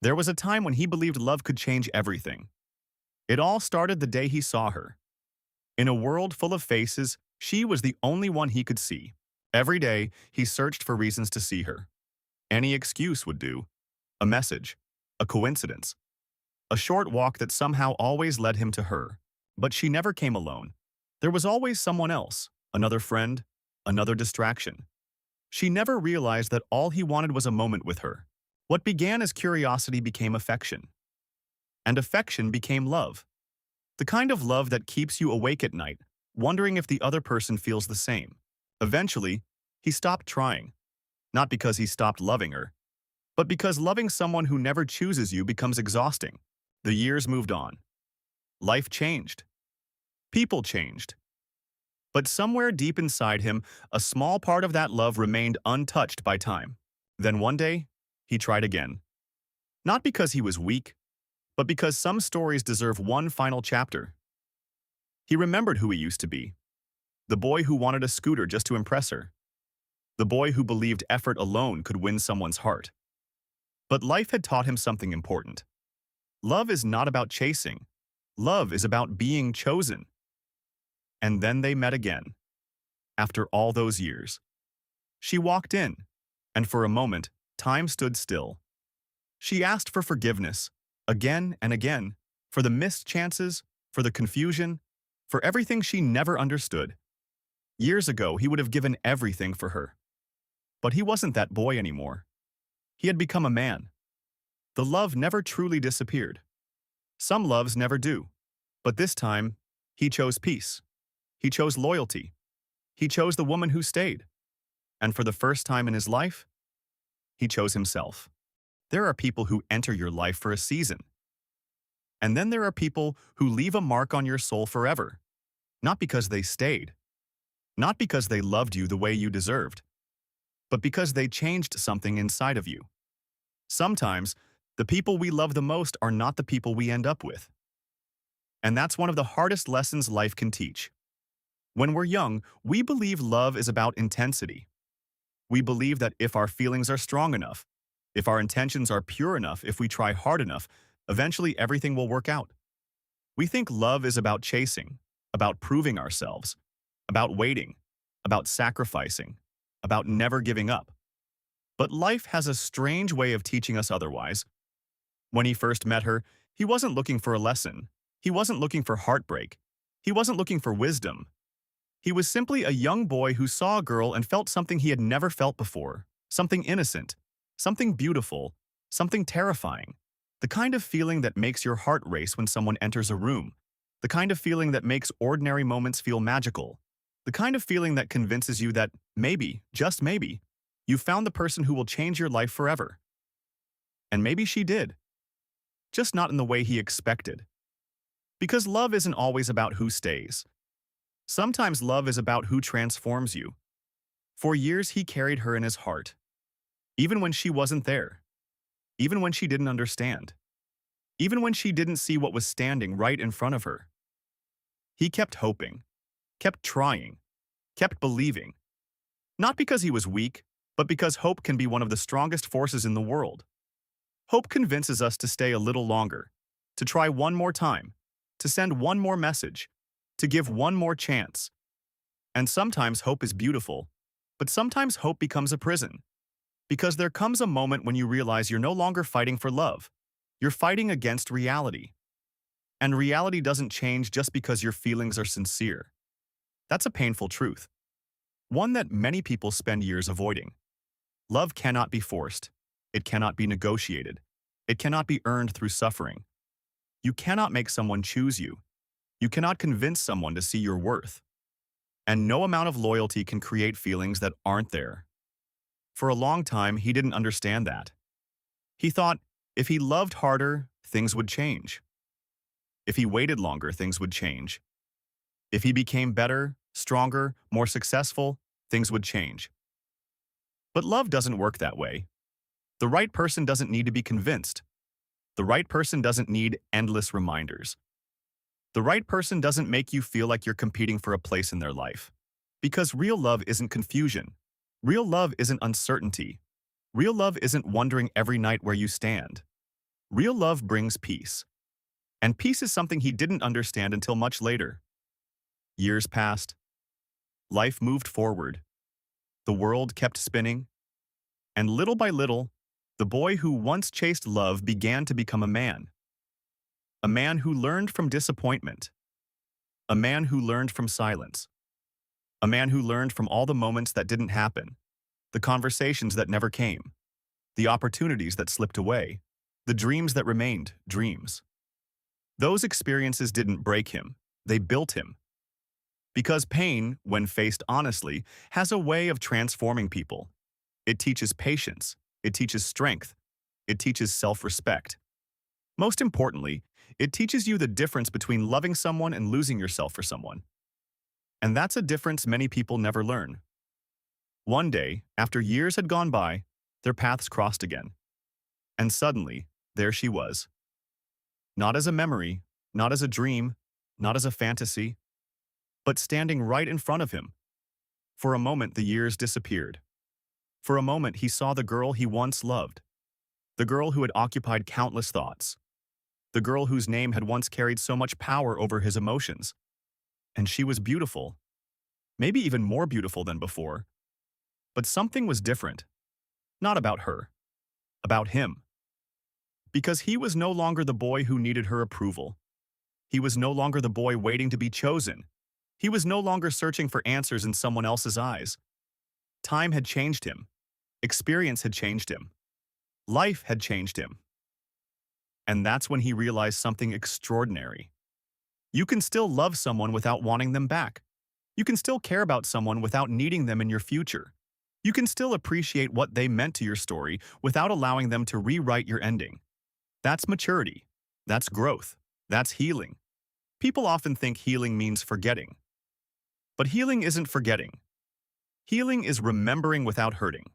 There was a time when he believed love could change everything. It all started the day he saw her. In a world full of faces, she was the only one he could see. Every day, he searched for reasons to see her. Any excuse would do. A message, a coincidence, a short walk that somehow always led him to her. But she never came alone. There was always someone else, another friend, another distraction. She never realized that all he wanted was a moment with her. What began as curiosity became affection. And affection became love. The kind of love that keeps you awake at night, wondering if the other person feels the same. Eventually, he stopped trying. Not because he stopped loving her, but because loving someone who never chooses you becomes exhausting. The years moved on. Life changed. People changed. But somewhere deep inside him, a small part of that love remained untouched by time. Then one day, he tried again. Not because he was weak, but because some stories deserve one final chapter. He remembered who he used to be. The boy who wanted a scooter just to impress her. The boy who believed effort alone could win someone's heart. But life had taught him something important. Love is not about chasing. Love is about being chosen. And then they met again. After all those years. She walked in, and for a moment, time stood still. She asked for forgiveness, again and again, for the missed chances, for the confusion, for everything she never understood. Years ago, he would have given everything for her. But he wasn't that boy anymore. He had become a man. The love never truly disappeared. Some loves never do. But this time, he chose peace. He chose loyalty. He chose the woman who stayed. And for the first time in his life, he chose himself. There are people who enter your life for a season. And then there are people who leave a mark on your soul forever. Not because they stayed. Not because they loved you the way you deserved. But because they changed something inside of you. Sometimes, the people we love the most are not the people we end up with. And that's one of the hardest lessons life can teach. When we're young, we believe love is about intensity. We believe that if our feelings are strong enough, if our intentions are pure enough, if we try hard enough, eventually everything will work out. We think love is about chasing, about proving ourselves, about waiting, about sacrificing, about never giving up. But life has a strange way of teaching us otherwise. When he first met her, he wasn't looking for a lesson. He wasn't looking for heartbreak. He wasn't looking for wisdom. He was simply a young boy who saw a girl and felt something he had never felt before, something innocent, something beautiful, something terrifying. The kind of feeling that makes your heart race when someone enters a room. The kind of feeling that makes ordinary moments feel magical. The kind of feeling that convinces you that maybe, just maybe, you found the person who will change your life forever. And maybe she did. Just not in the way he expected. Because love isn't always about who stays. Sometimes love is about who transforms you. For years he carried her in his heart. Even when she wasn't there. Even when she didn't understand. Even when she didn't see what was standing right in front of her. He kept hoping, kept trying, kept believing. Not because he was weak, but because hope can be one of the strongest forces in the world. Hope convinces us to stay a little longer, to try one more time, to send one more message, to give one more chance. And sometimes hope is beautiful, but sometimes hope becomes a prison. Because there comes a moment when you realize you're no longer fighting for love. You're fighting against reality. And reality doesn't change just because your feelings are sincere. That's a painful truth. One that many people spend years avoiding. Love cannot be forced. It cannot be negotiated. It cannot be earned through suffering. You cannot make someone choose you. You cannot convince someone to see your worth. And no amount of loyalty can create feelings that aren't there. For a long time, he didn't understand that. He thought if he loved harder, things would change. If he waited longer, things would change. If he became better, stronger, more successful, things would change. But love doesn't work that way. The right person doesn't need to be convinced. The right person doesn't need endless reminders. The right person doesn't make you feel like you're competing for a place in their life. Because real love isn't confusion. Real love isn't uncertainty. Real love isn't wondering every night where you stand. Real love brings peace, and peace is something he didn't understand until much later. Years passed. Life moved forward. The world kept spinning, and little by little, the boy who once chased love began to become a man. A man who learned from disappointment. A man who learned from silence. A man who learned from all the moments that didn't happen, the conversations that never came, the opportunities that slipped away, the dreams that remained dreams. Those experiences didn't break him, they built him. Because pain, when faced honestly, has a way of transforming people. It teaches patience, it teaches strength, it teaches self-respect. Most importantly, it teaches you the difference between loving someone and losing yourself for someone. And that's a difference many people never learn. One day, after years had gone by, their paths crossed again. And suddenly, there she was. Not as a memory, not as a dream, not as a fantasy, but standing right in front of him. For a moment, the years disappeared. For a moment, he saw the girl he once loved. The girl who had occupied countless thoughts. The girl whose name had once carried so much power over his emotions. And she was beautiful. Maybe even more beautiful than before. But something was different. Not about her. About him. Because he was no longer the boy who needed her approval. He was no longer the boy waiting to be chosen. He was no longer searching for answers in someone else's eyes. Time had changed him. Experience had changed him. Life had changed him. And that's when he realized something extraordinary. You can still love someone without wanting them back. You can still care about someone without needing them in your future. You can still appreciate what they meant to your story without allowing them to rewrite your ending. That's maturity. That's growth. That's healing. People often think healing means forgetting. But healing isn't forgetting. Healing is remembering without hurting.